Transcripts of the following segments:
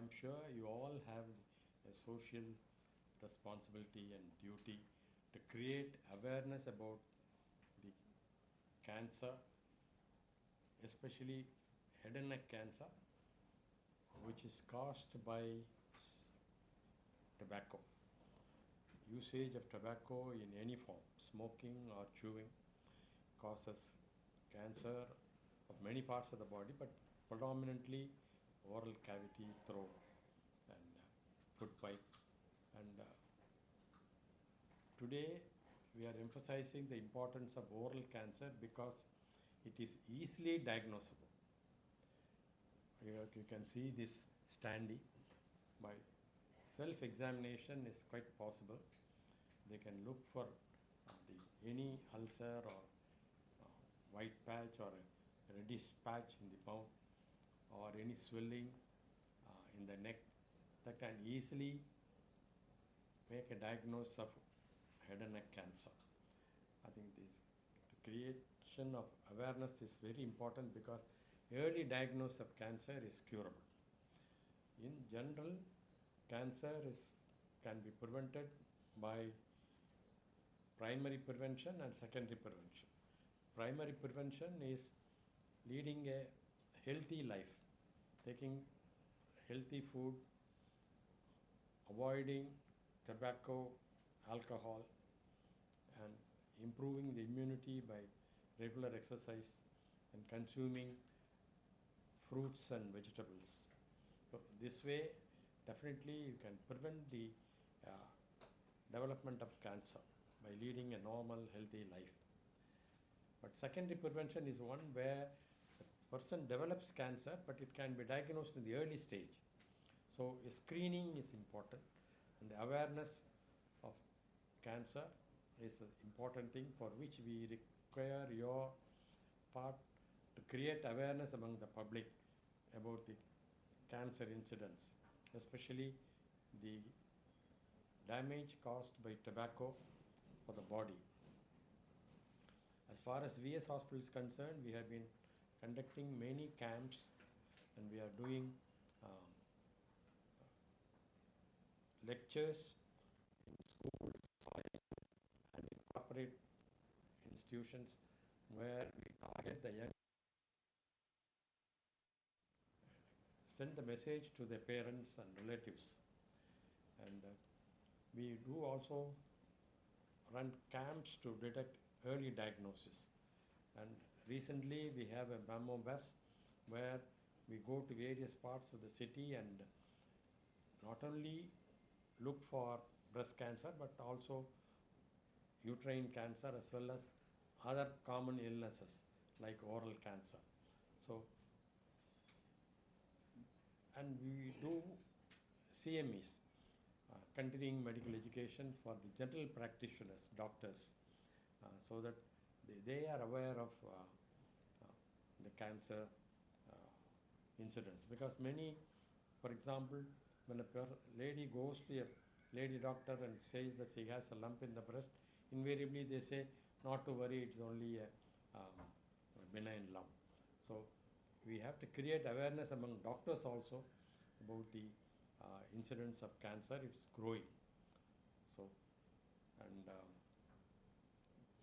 am sure you all have a social responsibility and duty to create awareness about the cancer, especially head and neck cancer, which is caused by tobacco. Usage of tobacco in any form, smoking or chewing, causes cancer of many parts of the body, but predominantly oral cavity, throat, and food pipe. And today we are emphasizing the importance of oral cancer because it is easily diagnosable. You can see this standee. By self-examination is quite possible. They can look for any ulcer or white patch or a reddish patch in the palm or any swelling in the neck that can easily make a diagnosis of head and neck cancer. I think this creation of awareness is very important because early diagnosis of cancer is curable. In general, cancer can be prevented by primary prevention and secondary prevention. Primary prevention is leading a healthy life, taking healthy food, avoiding tobacco, alcohol, and improving the immunity by regular exercise and consuming fruits and vegetables. So this way, definitely you can prevent the development of cancer by leading a normal, healthy life. But secondary prevention is one where the person develops cancer, but it can be diagnosed in the early stage. So screening is important, and the awareness of cancer is an important thing for which we require your part to create awareness among the public about the cancer incidence, especially the damage caused by tobacco for the body. As far as VS Hospital is concerned, we have been conducting many camps and we are doing lectures in schools, colleges, and in corporate institutions where we target the young, send the message to their parents and relatives. And we do also run camps to detect early diagnosis. And recently we have a memo bus where we go to various parts of the city and not only look for breast cancer but also uterine cancer as well as other common illnesses like oral cancer. So, and we do CMEs, continuing medical education for the general practitioners, doctors, so that they are aware of the cancer incidents. Because many, for example, when a lady goes to a lady doctor and says that she has a lump in the breast, invariably they say not to worry, it's only a benign lump. So we have to create awareness among doctors also about the incidence of cancer. It's growing. So, and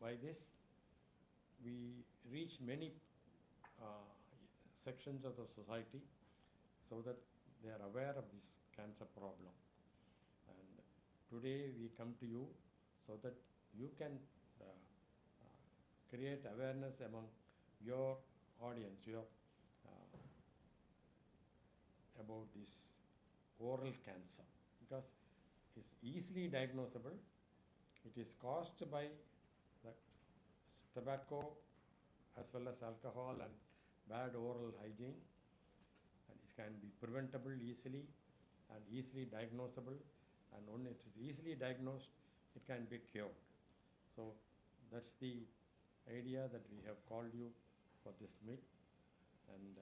by this we reach many sections of the society so that they are aware of this cancer problem. And today we come to you so that you can create awareness among your audience, about this oral cancer, because it's easily diagnosable. It is caused by the tobacco as well as alcohol and bad oral hygiene, and it can be preventable easily and easily diagnosable, and when it is easily diagnosed it can be cured. So that's the idea that we have called you for this meet, and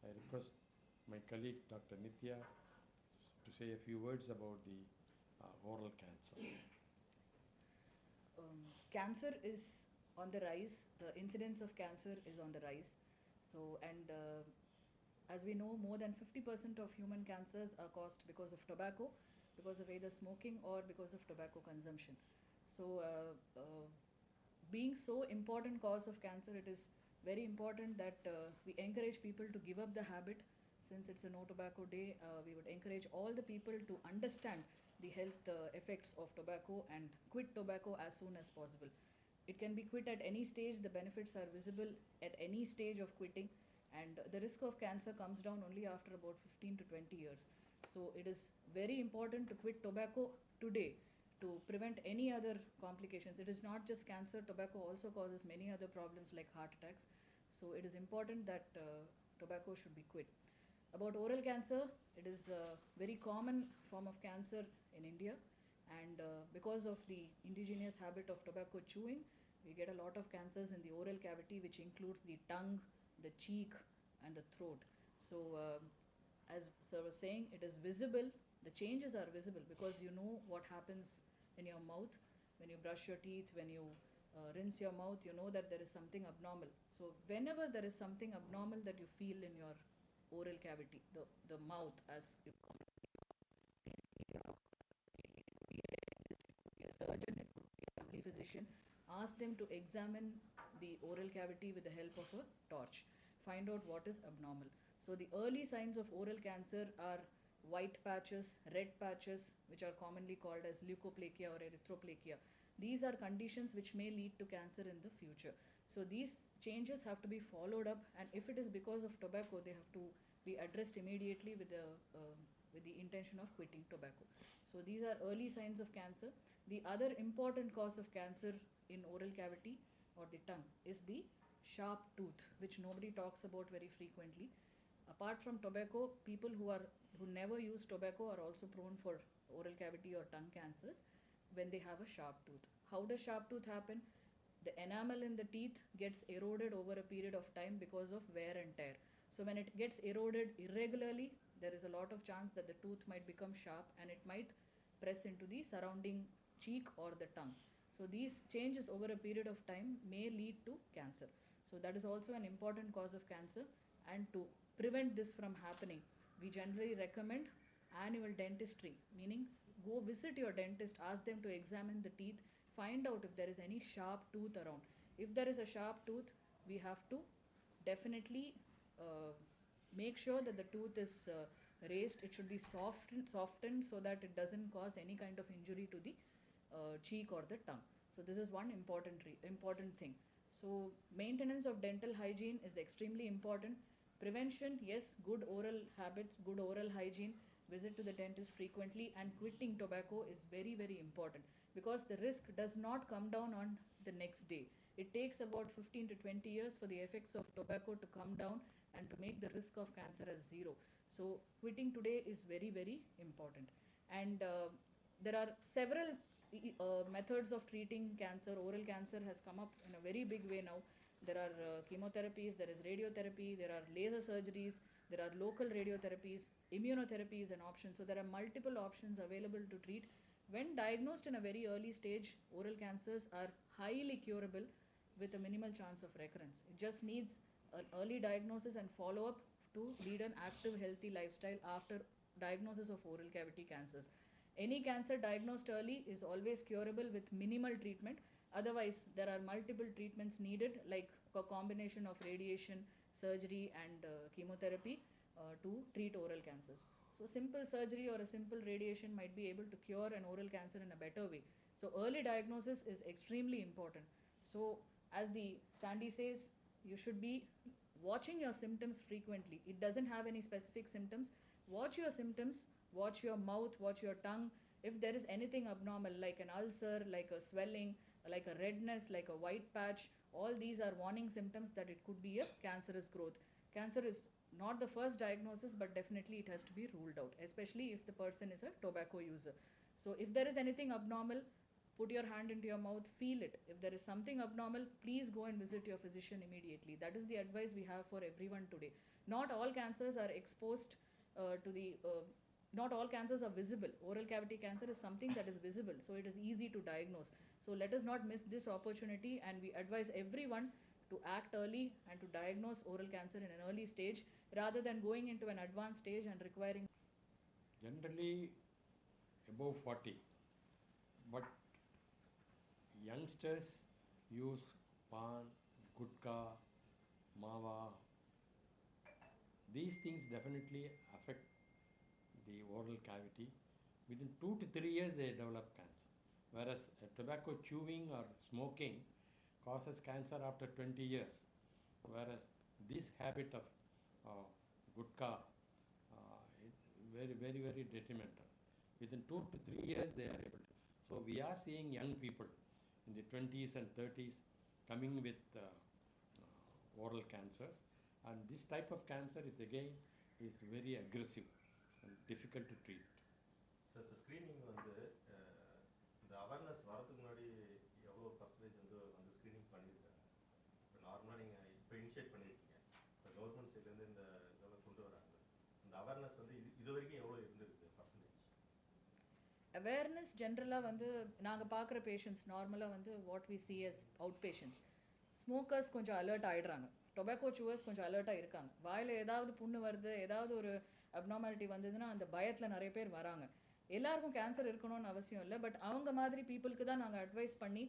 I request my colleague Dr. Nithya to say a few words about the oral cancer. Cancer is on the rise. The incidence of cancer is on the rise. So, and as we know, more than 50% of human cancers are caused because of tobacco, because of either smoking or because of tobacco consumption. So, being so important cause of cancer, it is very important that we encourage people to give up the habit. Since it's a no tobacco day, we would encourage all the people to understand the health effects of tobacco and quit tobacco as soon as possible. It can be quit at any stage, the benefits are visible at any stage of quitting, and the risk of cancer comes down only after about 15 to 20 years. So, it is very important to quit tobacco today to prevent any other complications. It is not just cancer, tobacco also causes many other problems like heart attacks. So, it is important that tobacco should be quit. About oral cancer, it is a very common form of cancer in India, and because of the indigenous habit of tobacco chewing, we get a lot of cancers in the oral cavity, which includes the tongue, the cheek, and the throat. So, as sir was saying, it is visible, the changes are visible because you know what happens in your mouth when you brush your teeth, when you rinse your mouth, you know that there is something abnormal. So, whenever there is something abnormal that you feel in your oral cavity, the mouth, as you call it, a surgeon, it could be a family physician, ask them to examine the oral cavity with the help of a torch, find out what is abnormal. So, the early signs of oral cancer are white patches, red patches, which are commonly called as leukoplakia or erythroplakia. These are conditions which may lead to cancer in the future. So, these changes have to be followed up, and if it is because of tobacco, they have to be addressed immediately with the intention of quitting tobacco. So, these are early signs of cancer. The other important cause of cancer in oral cavity or the tongue is the sharp tooth, which nobody talks about very frequently. Apart from tobacco, people who never use tobacco are also prone for oral cavity or tongue cancers when they have a sharp tooth. How does sharp tooth happen? The enamel in the teeth gets eroded over a period of time because of wear and tear. So when it gets eroded irregularly, there is a lot of chance that the tooth might become sharp and it might press into the surrounding cheek or the tongue. So these changes over a period of time may lead to cancer. So that is also an important cause of cancer, and to prevent this from happening, we generally recommend annual dentistry, meaning go visit your dentist, ask them to examine the teeth, find out if there is any sharp tooth around. If there is a sharp tooth, we have to definitely make sure that the tooth is raised. It should be softened so that it doesn't cause any kind of injury to the cheek or the tongue. So this is one important thing. So maintenance of dental hygiene is extremely important. Prevention, yes, good oral habits, good oral hygiene, visit to the dentist frequently, and quitting tobacco is very, very important because the risk does not come down on the next day. It takes about 15 to 20 years for the effects of tobacco to come down and to make the risk of cancer as zero. So, quitting today is very, very important. And there are several methods of treating cancer. Oral cancer has come up in a very big way now. There are chemotherapies, there is radiotherapy, there are laser surgeries, there are local radiotherapies, immunotherapy is an option. So there are multiple options available to treat. When diagnosed in a very early stage, oral cancers are highly curable with a minimal chance of recurrence. It just needs an early diagnosis and follow up to lead an active, healthy lifestyle after diagnosis of oral cavity cancers. Any cancer diagnosed early is always curable with minimal treatment. Otherwise, there are multiple treatments needed, like a combination of radiation, surgery, and chemotherapy to treat oral cancers. So, simple surgery or a simple radiation might be able to cure an oral cancer in a better way. So, early diagnosis is extremely important. So, as the standee says, you should be watching your symptoms frequently. It doesn't have any specific symptoms. Watch your symptoms, watch your mouth, watch your tongue. If there is anything abnormal, like an ulcer, like a swelling, like a redness, like a white patch, all these are warning symptoms that it could be a cancerous growth. Cancer is not the first diagnosis, but definitely it has to be ruled out, especially if the person is a tobacco user. So if there is anything abnormal, put your hand into your mouth, feel it. If there is something abnormal, please go and visit your physician immediately. That is the advice we have for everyone today. Not all cancers are exposed to the not all cancers are visible. Oral cavity cancer is something that is visible, so it is easy to diagnose. So let us not miss this opportunity, and we advise everyone to act early and to diagnose oral cancer in an early stage, rather than going into an advanced stage and requiring. Generally above 40, but youngsters use pan, gutka, mava. These things definitely affect the oral cavity. Within 2 to 3 years they develop cancer, whereas tobacco chewing or smoking causes cancer after 20 years, whereas this habit of gutka is very detrimental. Within 2 to 3 years they are able to. So we are seeing young people in the 20s and 30s coming with oral cancers, and this type of cancer is again is very aggressive and difficult to treat. So the screening வந்து இந்த awareness வரதுக்கு முன்னாடி எவ்வளோ percentage வந்து screening பண்ணியிருக்காங்க? இப்போ நார்மலாக நீங்கள் இப்போ இனிஷியேட் பண்ணியிருக்கீங்க, இப்போ கவர்மெண்ட் சைட்லேருந்து இந்த இதெல்லாம் கொண்டு வராங்க, இந்த அவேர்னஸ் வந்து இது வரைக்கும் எவ்வளோ இருந்திருக்கு பர்சன்டேஜ்? அவேர்னஸ் ஜென்ரலாக வந்து நாங்கள் பார்க்குற பேஷண்ட்ஸ் நார்மலாக வந்து what we see is out patients. Smokers கொஞ்சம் அலர்ட் ஆகிடுறாங்க, டொபாக்கோ சூவர்ஸ் கொஞ்சம் அலர்ட்டாக இருக்காங்க. வாயில் ஏதாவது புண்ணு வருது, ஏதாவது ஒரு அப்நார்மாலிட்டி வந்ததுன்னா அந்த பயத்தில் நிறைய பேர் வராங்க. எல்லாருக்கும் கேன்சர் இருக்கணும்னு அவசியம் இல்லை, பட் அவங்க மாதிரி பீப்புளுக்கு தான் நாங்கள் அட்வைஸ் பண்ணி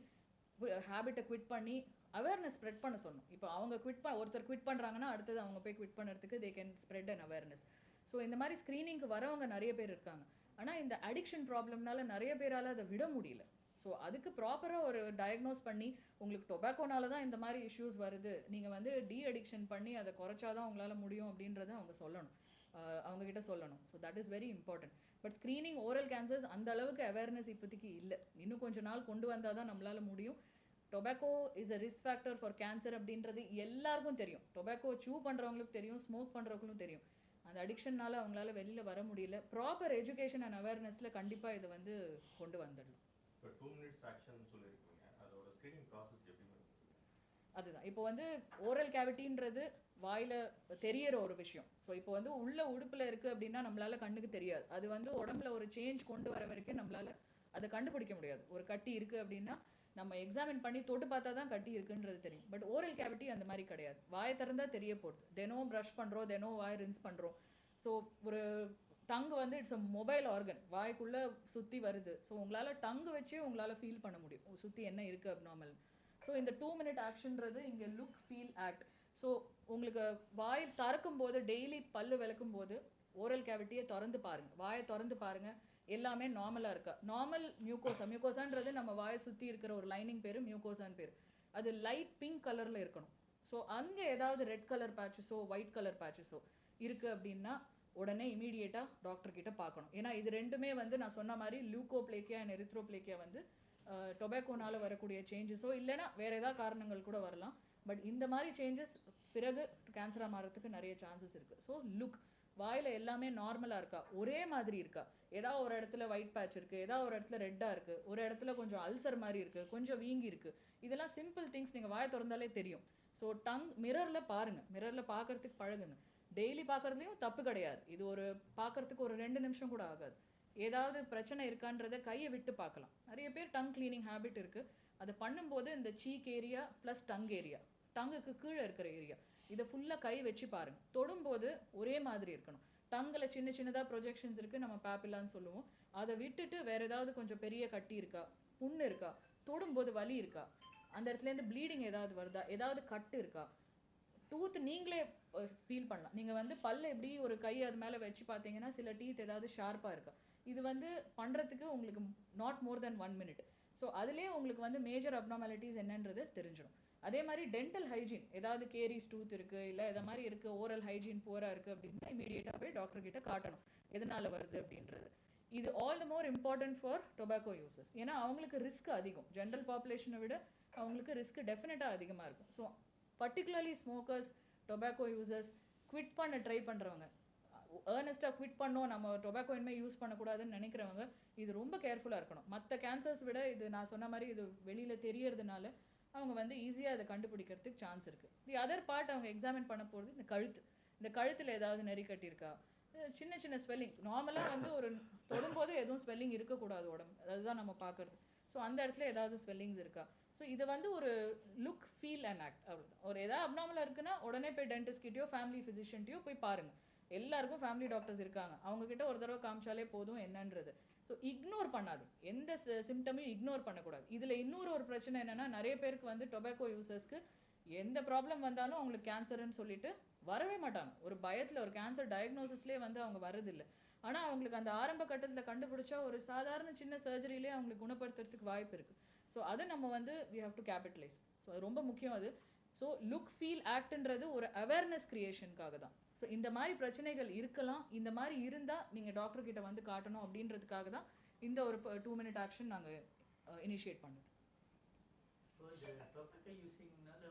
ஹேபிட்டை குவிட் பண்ணி அவேர்னஸ் ஸ்ப்ரெட் பண்ண சொன்னோம். இப்போ அவங்க ஒருத்தர் குவிட் பண்ணுறாங்கன்னா அடுத்தது அவங்க போய் குவிட் பண்ணுறதுக்கு they can spread an awareness. So இந்த மாதிரி ஸ்க்ரீனிங்க்கு வரவங்க நிறைய பேர் இருக்காங்க. ஆனால் இந்த அடிக்ஷன் ப்ராப்ளம்னால நிறைய பேரால் அதை விட முடியல. ஸோ அதுக்கு ப்ராப்பராக ஒரு டயக்னோஸ் பண்ணி உங்களுக்கு டொபாக்கோனால தான் இந்த மாதிரி இஷ்யூஸ் வருது, நீங்கள் வந்து அடிக்ஷன் பண்ணி அதை குறைச்சாதான் உங்களால் முடியும் அப்படின்றத அவங்க சொல்லணும், அவங்கக்கிட்ட சொல்லணும். So that is very important. But screening oral cancers அந்த அளவுக்கு அவேர்னஸ் இப்போதைக்கு இல்லை. இன்னும் கொஞ்ச நாள் கொண்டு வந்தால் தான் நம்மளால் முடியும். Tobacco is a risk factor for cancer அப்படின்றது எல்லாருக்கும் தெரியும். டொபாக்கோ சூ பண்ணுறவங்களுக்கு தெரியும், ஸ்மோக் பண்ணுறவங்களுக்கும் தெரியும். அந்த அடிக்ஷன்னால அவங்களால வெளியில் வர முடியல. ப்ராப்பர் எஜுகேஷன் அண்ட் அவேர்னஸில் கண்டிப்பாக இதை வந்து கொண்டு வந்துடலாம். இப்போ 2 minutes ஆக்ஷன் சொல்லியிருக்கீங்க, அதோட ஸ்க்ரீனிங் ப்ராசஸ் எப்படி? அதுதான் இப்போ வந்து ஓரல் கேவிட்டின்றது வாயில் தெரியற ஒரு விஷயம். ஸோ இப்போ வந்து உள்ள உடுப்பில் இருக்குது அப்படின்னா நம்மளால கண்ணுக்கு தெரியாது. அது வந்து உடம்புல ஒரு சேஞ்ச் கொண்டு வர வரைக்கும் நம்மளால அதை கண்டுபிடிக்க முடியாது. ஒரு கட்டி இருக்குது அப்படின்னா நம்ம எக்ஸாமின் பண்ணி தொட்டு பார்த்தா தான் கட்டி இருக்குன்றது தெரியும். பட் ஓரல் கேவிட்டி அந்த மாதிரி கிடையாது. வாயை திறந்தால் தெரிய போகுது. தினம் ப்ரஷ் பண்ணுறோம், தினம் வாய் ரின்ஸ் பண்ணுறோம். ஸோ ஒரு டங்கு வந்து இட்ஸ் அ மொபைல் ஆர்கன், வாய்க்குள்ளே சுற்றி வருது. ஸோ உங்களால் டங்கு வச்சே உங்களால் ஃபீல் பண்ண முடியும் சுற்றி என்ன இருக்குது அப்நார்மல். ஸோ இந்த 2 minute ஆக்ஷன்றது இங்கே லுக் ஃபீல் ஆக்ட். ஸோ உங்களுக்கு வாய் திறக்கும் போது டெய்லி பல்லு விளக்கும் போது ஓரல் கேவிட்டியை திறந்து பாருங்கள், வாயை திறந்து பாருங்கள், எல்லாமே நார்மலாக இருக்கா. நார்மல் மியூக்கோசான்றது நம்ம வாயை சுற்றி இருக்கிற ஒரு லைனிங் பேர் மியூக்கோசான் பேர். அது லைட் பிங்க் கலரில் இருக்கணும். ஸோ அங்கே ஏதாவது ரெட் கலர் பேச்சஸோ ஒயிட் கலர் பேச்சஸோ இருக்குது அப்படின்னா உடனே இமீடியட்டாக டாக்டர்கிட்ட பார்க்கணும். ஏன்னா இது ரெண்டுமே வந்து நான் சொன்ன மாதிரி லியூகோப்ளேக்கியா அண்ட் எரித்ரோப்ளேக்கியா வந்து டொபாக்கோனால் வரக்கூடிய சேஞ்சஸோ இல்லைனா வேறு ஏதாவது காரணங்கள் கூட வரலாம். பட் இந்த மாதிரி சேஞ்சஸ் பிறகு கேன்சராக மாறதுக்கு நிறைய சான்சஸ் இருக்குது. ஸோ லுக், வாயில் எல்லாமே நார்மலாக இருக்கா, ஒரே மாதிரி இருக்கா, ஏதாவது ஒரு இடத்துல ஒயிட் பேட்ச் இருக்குது, ஏதாவது ஒரு இடத்துல ரெட்டாக இருக்குது, ஒரு இடத்துல கொஞ்சம் அல்சர் மாதிரி இருக்குது, கொஞ்சம் வீங்கி இருக்குது. இதெல்லாம் சிம்பிள் திங்ஸ், நீங்கள் வாயை திறந்தாலே தெரியும். ஸோ மிரரில் பாருங்கள், மிரரில் பார்க்குறதுக்கு பழகுங்க. டெய்லி பார்க்குறதுலையும் தப்பு கிடையாது. இது ஒரு பார்க்குறதுக்கு ஒரு 2 நிமிஷம் கூட ஆகாது. ஏதாவது பிரச்சனை இருக்கான்றதை கையை விட்டு பார்க்கலாம். நிறைய பேர் டங் கிளீனிங் ஹேபிட் இருக்குது. அது பண்ணும்போது இந்த cheek area plus tongue area, டங்குக்கு கீழே இருக்கிற ஏரியா, இதை ஃபுல்லாக கை வச்சு பாருங்கள். தொடும்போது ஒரே மாதிரி இருக்கணும். டங்கில் சின்ன சின்னதாக ப்ரொஜெக்ஷன்ஸ் இருக்குது, நம்ம பேப்பிலான்னு சொல்லுவோம். அதை விட்டுட்டு வேறு ஏதாவது கொஞ்சம் பெரிய கட்டி இருக்கா, புண்ணு இருக்கா, தொடும்போது வலி இருக்கா, அந்த இடத்துலேருந்து ப்ளீடிங் ஏதாவது வருதா, ஏதாவது கட்டு இருக்கா, டூத் நீங்களே ஃபீல் பண்ணலாம். நீங்கள் வந்து பல்ல எப்படி ஒரு கை அது மேலே வச்சு பார்த்தீங்கன்னா சில டீத் ஏதாவது ஷார்ப்பாக இருக்கா. இது வந்து பண்ணுறதுக்கு உங்களுக்கு not more then 1 minute. So அதுலேயே உங்களுக்கு வந்து மேஜர் அப்நார்மாலிட்டிஸ் என்னன்றது தெரிஞ்சிடும். அதே மாதிரி டென்டல் ஹைஜீன், ஏதாவது கேரிஸ் டூத் இருக்குது இல்லை எதை மாதிரி இருக்குது, ஓரல் ஹைஜீன் புவராக இருக்குது அப்படின்னா இமீடியட்டாக போய் டாக்டர்கிட்ட காட்டணும் எதனால் வருது அப்படின்றது. இது all the more important for tobacco users. ஏன்னா அவங்களுக்கு ரிஸ்க் அதிகம், ஜென்ரல் பாப்புலேஷனை விட அவங்களுக்கு ரிஸ்க் டெஃபினட்டாக அதிகமாக இருக்கும். So particularly smokers, tobacco users, quit பண்ண ட்ரை பண்ணுறவங்க, ஏர்னஸ்ட்டாக குவிட் பண்ணோம் நம்ம டொபாக்கோ இனிமேல் யூஸ் பண்ணக்கூடாதுன்னு நினைக்கிறவங்க இது ரொம்ப கேர்ஃபுல்லாக இருக்கணும். மற்ற கேன்சர்ஸ் விட இது நான் சொன்ன மாதிரி இது வெளியில் தெரியறதுனால அவங்க வந்து ஈஸியாக அதை கண்டுபிடிக்கிறதுக்கு சான்ஸ் இருக்குது. தி அதர் பார்ட் அவங்க எக்ஸாமின் பண்ண போகிறது இந்த கழுத்து. இந்த கழுத்தில் ஏதாவது நெறி கட்டியிருக்கா, சின்ன சின்ன ஸ்வெல்லிங். நார்மலாக வந்து ஒரு தொடும்போது எதுவும் ஸ்வெல்லிங் இருக்கக்கூடாது உடம்பு, அதுதான் நம்ம பார்க்குறது. ஸோ அந்த இடத்துல ஏதாவது ஸ்வெல்லிங்ஸ் இருக்கா. ஸோ இது வந்து ஒரு லுக் ஃபீல் அண்ட் ஆக்ட் அவ்வளோதான். ஒரு எதாவது அப்நார்மலாக இருக்குன்னா உடனே போய் டென்டிஸ்ட் கிட்டயோ ஃபேமிலி ஃபிசிஷியன்ட்டையோ போய் பாருங்கள். எல்லாருக்கும் ஃபேமிலி டாக்டர்ஸ் இருக்காங்க, அவங்கக்கிட்ட ஒரு தடவை காமிச்சாலே போதும் என்னன்றது. ஸோ இக்னோர் பண்ணாது, எந்த சிம்டமையும் இக்னோர் பண்ணக்கூடாது. இதில் இன்னொரு ஒரு பிரச்சனை என்னென்னா, நிறைய பேருக்கு வந்து டொபாக்கோ யூசர்ஸ்க்கு எந்த ப்ராப்ளம் வந்தாலும் அவங்களுக்கு கேன்சர்னு சொல்லிட்டு வரவே மாட்டாங்க. ஒரு பயத்தில் ஒரு கேன்சர் டயக்னோசிஸ்லேயே வந்து அவங்க வரதில்லை. ஆனால் அவங்களுக்கு அந்த ஆரம்ப கட்டத்தில் கண்டுபிடிச்சா ஒரு சாதாரண சின்ன சர்ஜரியிலே அவங்களுக்கு குணப்படுத்துறதுக்கு வாய்ப்பு இருக்குது. ஸோ அதை நம்ம வந்து we have to capitalise. So அது ரொம்ப முக்கியம் அது. ஸோ லுக் ஃபீல் ஆக்ட்ன்றது ஒரு அவேர்னஸ் கிரியேஷனுக்காக தான். ஸோ இந்த மாதிரி பிரச்சனைகள் இருக்கலாம், இந்த மாதிரி இருந்தால் நீங்கள் டாக்டர்கிட்ட வந்து காட்டணும் அப்படின்றதுக்காக தான் இந்த ஒரு 2 minute ஆக்ஷன் நாங்கள் இனிஷியேட் பண்ணுது. ஸோ இந்த டொபாக்கோ யூஸிங்னால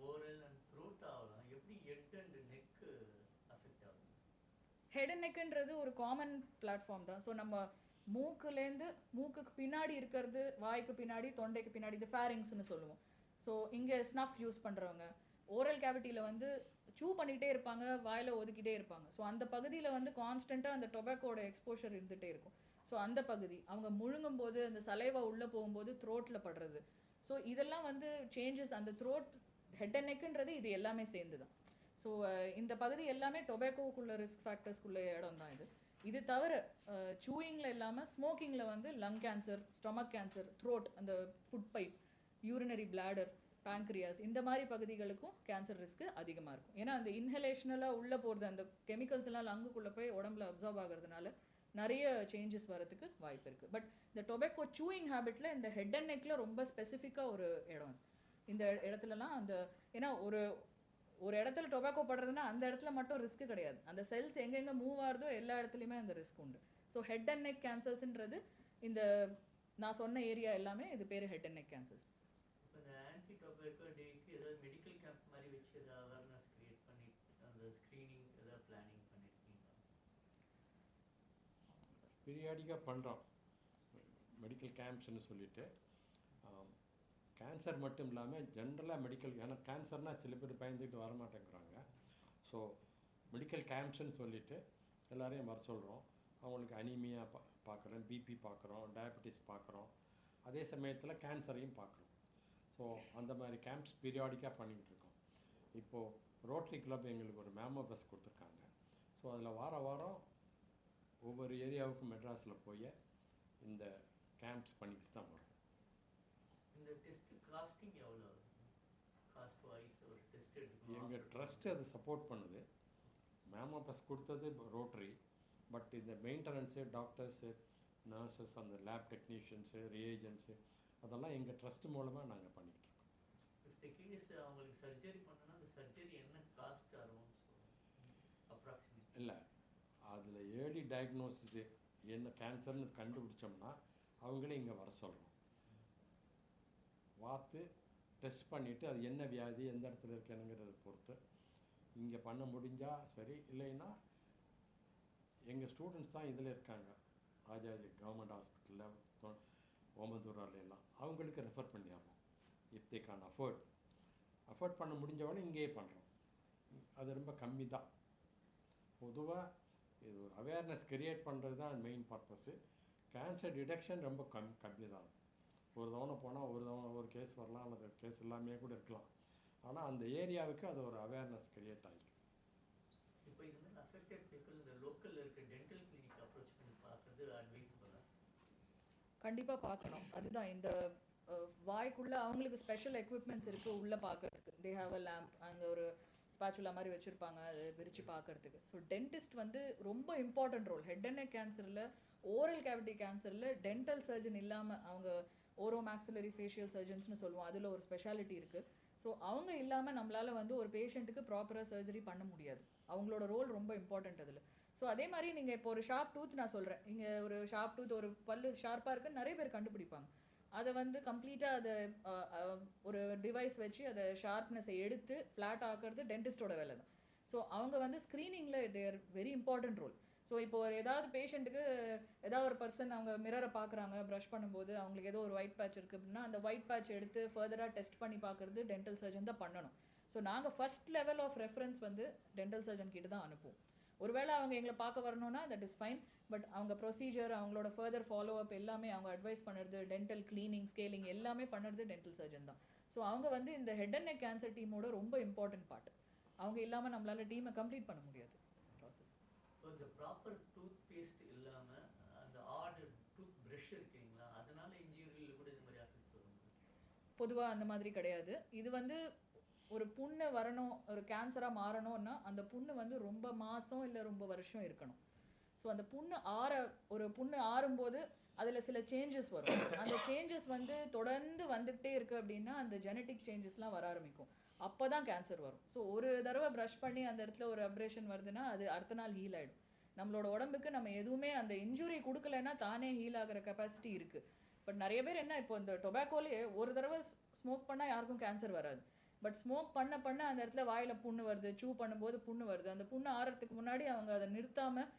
ஓரல் அண்ட் த்ரோட் ஆகலாம், எப்படி ஹெட் அண்ட் நெக் அஃபெக்ட் ஆகும்? ஹெட் அண்ட் நெக்குன்றது ஒரு காமன் பிளாட்ஃபார்ம் தான். ஸோ நம்ம மூக்குலேருந்து மூக்குக்கு பின்னாடி இருக்கிறது, வாய்க்கு பின்னாடி, தொண்டைக்கு பின்னாடி, இது ஃபேரிங்ஸ்னு சொல்லுவோம். ஸோ இங்கே ஸ்னஃப் யூஸ் பண்ணுறவங்க ஓரல் கேவிட்டியில் வந்து சூ பண்ணிகிட்டே இருப்பாங்க, வாயில் ஒதுக்கிட்டே இருப்பாங்க. ஸோ அந்த பகுதியில் வந்து கான்ஸ்டண்ட்டாக அந்த டொபாக்கோட எக்ஸ்போஷர் இருந்துகிட்டே இருக்கும். ஸோ அந்த பகுதி அவங்க முழுங்கும் போது அந்த சலைவா உள்ளே போகும்போது த்ரோட்டில் படுறது. ஸோ இதெல்லாம் வந்து சேஞ்சஸ். அந்த த்ரோட் ஹெட் அண்ட் நெக்குன்றது இது எல்லாமே சேர்ந்து தான். ஸோ இந்த பகுதி எல்லாமே டொபாக்கோக்குள்ள ரிஸ்க் ஃபேக்டர்ஸ்குள்ள இடம் தான் இது. இது தவிர சூயிங்கில் இல்லாமல் ஸ்மோக்கிங்கில் வந்து lung cancer, stomach cancer, throat, அந்த food pipe, urinary bladder, pancreas, இந்த மாதிரி பகுதிகளுக்கும் கேன்சர் ரிஸ்க்கு அதிகமாக இருக்கும். ஏன்னா அந்த இன்ஹலேஷனலாக உள்ளே போகிறது, அந்த கெமிக்கல்ஸ் எல்லாம் லங்குக்குள்ளே போய் உடம்புல அப்சார்ப் ஆகிறதுனால நிறைய சேஞ்சஸ் வரதுக்கு வாய்ப்பு இருக்குது. பட் இந்த டொபாக்கோ சூயிங் ஹேபிட்டில் இந்த ஹெட் அண்ட் நெக்கில் ரொம்ப ஸ்பெசிஃபிக்காக ஒரு இடம். இந்த இடத்துலலாம் அந்த ஏன்னா ஒரு இடத்துல டொபாக்கோ படுறதுன்னா அந்த இடத்துல மட்டும் ரிஸ்க் கிடையாது, அந்த செல்ஸ் எங்கெங்கே மூவ் ஆகுதோ எல்லா இடத்துலையுமே அந்த ரிஸ்க் உண்டு. ஸோ ஹெட் அண்ட் நெக் கேன்சர்ஸ்ன்றது இந்த நான் சொன்ன ஏரியா எல்லாமே இது பேர் ஹெட் அண்ட் நெக் கேன்சர்ஸ். இப்போ இந்த ஆன்டி டொபாக்கோ டேக்கு ஏதாவது மெடிக்கல் கேம்ப் மாதிரி வச்சு ஏதாவது அவேர்னஸ் கிரியேட் பண்ணி அந்த ஸ்க்ரீனிங் ஏதாவது பிளானிங் பண்ணியிருக்கீங்களா? பீரியாடிக்காக பண்ணுறோம் மெடிக்கல் கேம்ப்ஸ்னு சொல்லிட்டு. கேன்சர் மட்டும் இல்லாமல் ஜென்ரலாக மெடிக்கல், ஏன்னா கேன்சர்னால் சில பேர் பயந்துக்கிட்டு வரமாட்டேங்கிறாங்க. ஸோ மெடிக்கல் கேம்ப்ஸ்ன்னு சொல்லிட்டு எல்லாரையும் வர சொல்கிறோம். அவங்களுக்கு அனீமியா பார்க்குறோம், பிபி பார்க்குறோம், டயபெட்டிஸ் பார்க்குறோம், அதே சமயத்தில் கேன்சரையும் பார்க்குறோம். ஸோ அந்த மாதிரி கேம்ப்ஸ் பீரியாடிக்காக பண்ணிக்கிட்டு இருக்கோம். இப்போது ரோட்டரி கிளப் எங்களுக்கு ஒரு மேமோ பஸ் கொடுத்துருக்காங்க. ஸோ அதில் வாரம் ஒவ்வொரு ஏரியாவுக்கும் மெட்ராஸில் போய் இந்த கேம்ப்ஸ் பண்ணிக்கிட்டு தான் வரோம். இந்த டெஸ்ட் காஸ்டிங் எவ்வளோ? காஸ்ட் வைஸ் ஒரு டெஸ்ட் எடுக்கணும். எங்கள் ட்ரஸ்ட் அது சப்போர்ட் பண்ணுது. மேமோ பஸ் கொடுத்தது ரோட்டரி. பட் இந்த மெயின்டெனன்ஸு, டாக்டர்ஸு, நர்சஸ், அந்த லேப் டெக்னீஷியன்ஸு, ரியேஜென்ட்ஸு, அதெல்லாம் எங்கள் ட்ரஸ்ட் மூலமாக நாங்கள் பண்ணிக்கிட்டு இருக்கோம். இந்த கேஸ் அவங்களுக்கு சர்ஜரி பண்ணணும்னா அந்த சர்ஜரி என்ன காஸ்ட் ஆகும் அப்ராக்சிமேட்? இல்லை, அதில் ஏர்லி டயக்னோசிஸு என்ன கேன்சர்னு கண்டுபிடிச்சோம்னா அவங்களே இங்கே வர சொல்கிறோம். பார்த்து டெஸ்ட் பண்ணிவிட்டு அது என்ன வியாதி, எந்த இடத்துல இருக்கணுங்கிறத பொறுத்து இங்கே பண்ண முடிஞ்சால் சரி, இல்லைன்னா எங்கள் ஸ்டூடெண்ட்ஸ் தான் இதில் இருக்காங்க, ஆஜாதி கவர்மெண்ட் ஹாஸ்பிட்டலில், ஓமந்தூராலாம், அவங்களுக்கு ரெஃபர் பண்ணிடுறோம். இஃப் தே கேன் அஃபோர்ட் பண்ண முடிஞ்சவொடனே இங்கேயே பண்ணுறோம். அது ரொம்ப கம்மி தான். பொதுவாக இது ஒரு அவேர்னஸ் கிரியேட் பண்ணுறது தான் மெயின் பர்பஸ்ஸு. கேன்சர் டிடெக்ஷன் ரொம்ப கம்மி தான். ஒரு தவணை போனால் ஒரு கேஸ் வரலாம், அல்லது கேஸ் எல்லாமே கூட இருக்கலாம். ஆனால் அந்த ஏரியாவுக்கு அது ஒரு அவேர்னஸ் கிரியேட் ஆகிருக்கு. இப்போ இது மாதிரி அஃபெக்டட் பீப்புள் இந்த லோக்கலில் இருக்க டென்டல் கிளினிக் அப்ரோச் பண்ணி பார்க்குறது அட்வைஸபிளா? கண்டிப்பாக பார்க்கணும். அதுதான் இந்த வாய்க்குள்ளே அவங்களுக்கு ஸ்பெஷல் எக்யூப்மெண்ட்ஸ் இருக்குது உள்ளே பார்க்குறதுக்கு. தே ஹாவ் அ லேம்ப், அங்கே ஒரு ஸ்பாச்சுலா மாதிரி வச்சுருப்பாங்க, அது விரித்து பார்க்குறதுக்கு. ஸோ டென்டிஸ்ட் வந்து ரொம்ப important role. Head and neck கேன்சரில், ஓரல் கேவிட்டி கேன்சரில் டென்டல் சர்ஜன் இல்லாமல், அவங்க ஓரோ மேக்ஸிலரி ஃபேஷியல் சர்ஜன்ஸ்னு சொல்லுவோம், அதில் ஒரு ஸ்பெஷாலிட்டி இருக்குது. ஸோ அவங்க இல்லாமல் நம்மளால் வந்து ஒரு பேஷண்ட்டுக்கு ப்ராப்பராக சர்ஜரி பண்ண முடியாது. அவங்களோட ரோல் ரொம்ப இம்பார்ட்டண்ட் அதில். ஸோ அதே மாதிரி நீங்கள் இப்போ ஒரு ஷார்ப் டூத் நான் சொல்கிறேன், இங்கே ஒரு ஷார்ப் டூத், ஒரு பல்லு ஷார்ப்பாக இருக்குன்னு நிறைய பேர் கண்டுபிடிப்பாங்க. அதை வந்து கம்ப்ளீட்டாக அதை ஒரு டிவைஸ் வச்சு அதை ஷார்ப்னஸை எடுத்து ஃப்ளாட் ஆக்கிறது டென்டிஸ்டோட வேலை தான். ஸோ அவங்க வந்து ஸ்க்ரீனிங்கில் தேர் வெரி இம்பார்ட்டன்ட் ரோல். ஸோ இப்போ ஏதாவது பேஷண்ட்டுக்கு ஏதாவது ஒரு பர்சன் அவங்க மிரரை பார்க்குறாங்க, ப்ரஷ் பண்ணும்போது அவங்களுக்கு ஏதோ ஒரு ஒயிட் பேட்ச் இருக்குது அப்படின்னா அந்த ஒயிட் பேட்ச் எடுத்து ஃபர்தராக டெஸ்ட் பண்ணி பார்க்குறது டென்டல் சர்ஜன் தான் பண்ணணும். ஸோ நாங்கள் ஃபஸ்ட் லெவல் ஆஃப் ரெஃபரன்ஸ் வந்து டென்டல் சர்ஜன் கிட்ட தான் அனுப்புவோம். ஒருவேளை அவங்க எங்களை பார்க்க வரணும்னா தட் இஸ் ஃபைன். பட் அவங்க ப்ரொசீஜர், அவங்களோட ஃபர்தர் ஃபாலோ அப் எல்லாமே அவங்க அட்வைஸ் பண்ணுறது, டென்டல் கிளீனிங், ஸ்கேலிங் எல்லாமே பண்ணுறது டென்டல் சர்ஜன் தான். ஸோ அவங்க வந்து இந்த ஹெட் அண்ட் நெக் கேன்சர் டீமோட ரொம்ப இம்பார்ட்டன்ட் பார்ட். அவங்க இல்லாமல் நம்மளால டீமை கம்ப்ளீட் பண்ண முடியாது ப்ராசஸ். ஸோ இந்த ப்ராப்பர் டூத் பேஸ்ட் இல்லாமல் அந்த ஆர்டு டூத் ப்ரஷ் இருக்குங்களா, அதனால இன்ஜூரியில் கூட இந்த மாதிரி அஃபெக்ட்ஸ் வரும்? பொதுவாக அந்த மாதிரி கிடையாது. இது வந்து ஒரு புண்ணு வரணும், ஒரு கேன்சராக மாறணும்னா அந்த புண்ணு வந்து ரொம்ப மாதம் இல்லை ரொம்ப வருஷம் இருக்கணும். ஸோ அந்த புண்ணு ஒரு புண்ணு ஆறும்போது அதில் சில சேஞ்சஸ் வரும். அந்த சேஞ்சஸ் வந்து தொடர்ந்து வந்துகிட்டே இருக்குது அப்படின்னா அந்த ஜெனட்டிக் சேஞ்சஸ்லாம் வர ஆரம்பிக்கும். அப்போ தான் கேன்சர் வரும். ஸோ ஒரு தடவை ப்ரஷ் பண்ணி அந்த இடத்துல ஒரு அப்ரேஷன் வருதுன்னா அது அடுத்த நாள் ஹீல் ஆகிடும். நம்மளோட உடம்புக்கு நம்ம எதுவுமே அந்த இன்ஜுரி கொடுக்கலன்னா தானே ஹீல் ஆகிற கெப்பாசிட்டி இருக்குது. பட் நிறைய பேர் என்ன, இப்போ இந்த டொபாக்கோலேயே ஒரு தடவை ஸ்மோக் பண்ணால் யாருக்கும் கேன்சர் வராது. பட் ஸ்மோக் பண்ண அந்த இடத்துல வாயில் புண்ணு வருது, சூ பண்ணும்போது புண்ணு வருது. அந்த புண்ணு ஆறதுக்கு முன்னாடி அவங்க அதை நிறுத்தாமல்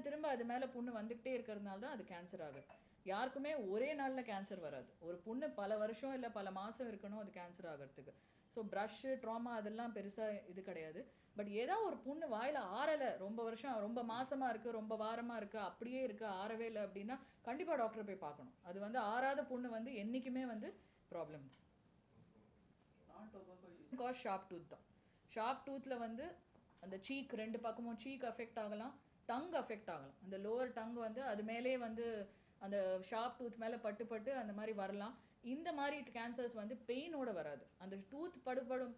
திரும்ப அது மேலே புண்ணு வந்துக்கிட்டே இருக்கிறதுனால தான் அது கேன்சர் ஆகுது. யாருக்குமே ஒரே நாளில் கேன்சர் வராது. ஒரு புண்ணு பல வருஷம் இல்லை பல மாதம் இருக்கணும் அது கேன்சர் ஆகிறதுக்கு. ஸோ ப்ரஷ்ஷு, ட்ராமா அதெல்லாம் பெருசாக இது கிடையாது. பட் ஏதாவது ஒரு புண்ணு வாயில் ஆறலை, ரொம்ப வருஷம் ரொம்ப மாசமாக இருக்குது, ரொம்ப வாரமாக இருக்குது, அப்படியே இருக்குது, ஆறவே இல்லை அப்படின்னா கண்டிப்பாக டாக்டரை போய் பார்க்கணும். அது வந்து ஆறாத புண்ணு வந்து என்றைக்குமே வந்து ப்ராப்ளம். காஸ் ஷார்ப் டூத் தான். ஷார்ப் டூத்தில் வந்து அந்த சீக் ரெண்டு பக்கமும் சீக் அஃபெக்ட் ஆகலாம், டங் அஃபெக்ட் ஆகலாம். அந்த லோவர் டங் வந்து அது மேலே வந்து அந்த ஷார்ப் டூத் மேலே பட்டு அந்த மாதிரி வரலாம். இந்த மாதிரி கேன்சர்ஸ் வந்து பெயினோட வராது. அந்த டூத்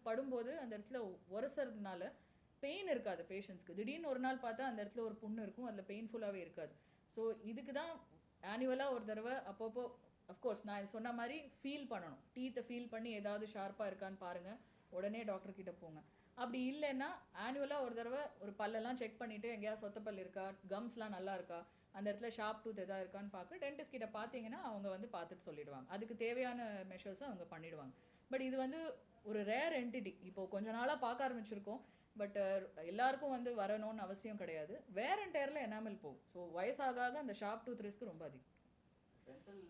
படும்போது அந்த இடத்துல உரசறதுனால பெயின் இருக்காது பேஷண்ட்ஸ்க்கு. திடீர்னு ஒரு நாள் பார்த்தா அந்த இடத்துல ஒரு புண்ணு இருக்கும், அதில் பெயின்ஃபுல்லாகவே இருக்காது. ஸோ இதுக்கு தான் ஆனுவலாக ஒரு தடவை அப்பப்போ அஃப்கோர்ஸ் நான் சொன்ன மாதிரி ஃபீல் பண்ணணும். டீத்தை ஃபீல் பண்ணி ஏதாவது ஷார்ப்பாக இருக்கான்னு பாருங்கள், உடனே டாக்டர் கிட்ட போங்க. அப்படி இல்லைன்னா ஆனுவலாக ஒரு தடவை ஒரு பல்லெல்லாம் செக் பண்ணிவிட்டு எங்கேயாவது சொத்த பல் இருக்கா, கம்ஸ்லாம் நல்லா இருக்கா, அந்த இடத்துல ஷார்ப் டூத் எதாவது இருக்கான்னு பார்க்க டென்டிஸ்ட் கிட்ட பார்த்தீங்கன்னா அவங்க வந்து பார்த்துட்டு சொல்லிடுவாங்க. அதுக்கு தேவையான மெஷர்ஸை அவங்க பண்ணிடுவாங்க. பட் இது வந்து ஒரு ரேர் என்டிட்டி. இப்போ கொஞ்ச நாளாக பார்க்க ஆரம்பிச்சிருக்கோம். பட் எல்லாருக்கும் வந்து வரணும்னு அவசியம் கிடையாது. வேர் அண்ட் டேரில் எனாமல் போகும். ஸோ வயசாக அந்த ஷார்ப் டூத் ரிஸ்க் ரொம்ப அதிகம். டென்டல்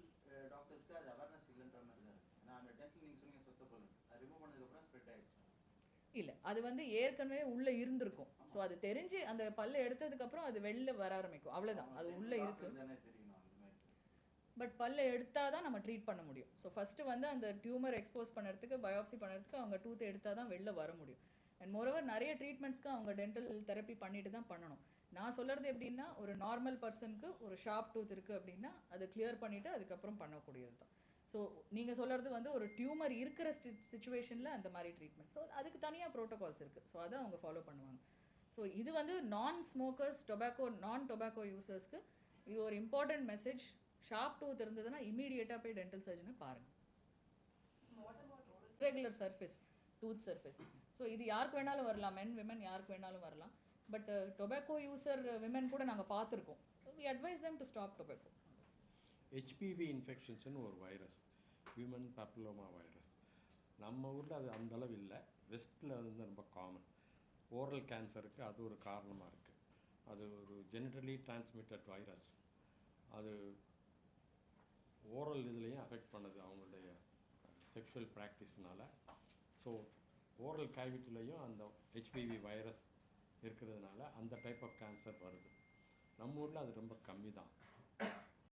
டாக்டர்ஸ்க்கு அது அவேர்னஸ் இல்லைன்ற மாதிரி தான் இருக்குது. நான் அந்த டென்டல் நீங்கள் சொன்னீங்க சொத்த பல்லு, அது ரிமூவ் பண்ணதுக்கப்புறம் ஸ்ப்ரெட் ஆகிடுச்சு. இல்லை, அது வந்து ஏற்கனவே உள்ளே இருந்திருக்கும். ஸோ அது தெரிஞ்சு அந்த பல்லு எடுத்ததுக்கப்புறம் அது வெளில வர ஆரம்பிக்கும், அவ்வளோதான். அது உள்ளே இருக்குது. பட் பல்லை எடுத்தால் தான் நம்ம ட்ரீட் பண்ண முடியும். ஸோ ஃபஸ்ட்டு வந்து அந்த டியூமர் எக்ஸ்போஸ் பண்ணுறதுக்கு, பயோப்சி பண்ணுறதுக்கு அவங்க டூத்தை எடுத்தால் தான் வெளில வர முடியும். அண்ட் மோரோவர் நிறைய ட்ரீட்மெண்ட்ஸ்க்கு அவங்க டென்டல் தெரப்பி பண்ணிட்டு தான் பண்ணணும். நான் சொல்கிறது எப்படின்னா, ஒரு நார்மல் பர்சனுக்கு ஒரு ஷார்ப் டூத் இருக்குது அப்படின்னா அதை கிளியர் பண்ணிவிட்டு அதுக்கப்புறம் பண்ணக்கூடியது தான். ஸோ நீங்கள் சொல்கிறது வந்து ஒரு டியூமர் இருக்கிற சுச்சுவேஷனில் அந்த மாதிரி ட்ரீட்மெண்ட். ஸோ அதுக்கு தனியாக ப்ரோட்டோகால்ஸ் இருக்குது. ஸோ அதை அவங்க ஃபாலோ பண்ணுவாங்க. ஸோ இது வந்து நான் ஸ்மோக்கர்ஸ், நான் டொபாக்கோ யூசர்ஸ்க்கு இது ஒரு இம்பார்ட்டன்ட் மெசேஜ். ஷார்ப் டூத் இருந்ததுன்னா இமீடியட்டாக போய் டென்டல் சர்ஜனை பாருங்கள். Regular surface, tooth surface. So இது யாருக்கு வேணாலும் வரலாம், மென் விமன் யாருக்கு வேணாலும் வரலாம். பட் டொபாக்கோ யூசர் விமன் கூட நாங்கள் பார்த்துருக்கோம். We advise them to stop tobacco. HPV இன்ஃபெக்ஷன்ஸ்னு ஒரு வைரஸ், ஹியூமன் பேப்பிலோமா வைரஸ். நம்ம ஊரில் அது அந்தளவு இல்லை, வெஸ்ட்டில் வந்து ரொம்ப காமன். ஓரல் கேன்சருக்கு அது ஒரு காரணமாக இருக்குது. அது ஒரு ஜெனரலி டிரான்ஸ்மிட்டட் வைரஸ். அது ஓரல் இதுலேயும் அஃபெக்ட் பண்ணுது அவங்களுடைய செக்ஷுவல் ப்ராக்டிஸ்னால். ஸோ ஓரல் கேவிட்டிலையும் அந்த ஹெச்பிவி வைரஸ் இருக்கிறதுனால அந்த டைப் ஆஃப் கேன்சர் வருது. நம்ம ஊரில் அது ரொம்ப கம்மி தான்.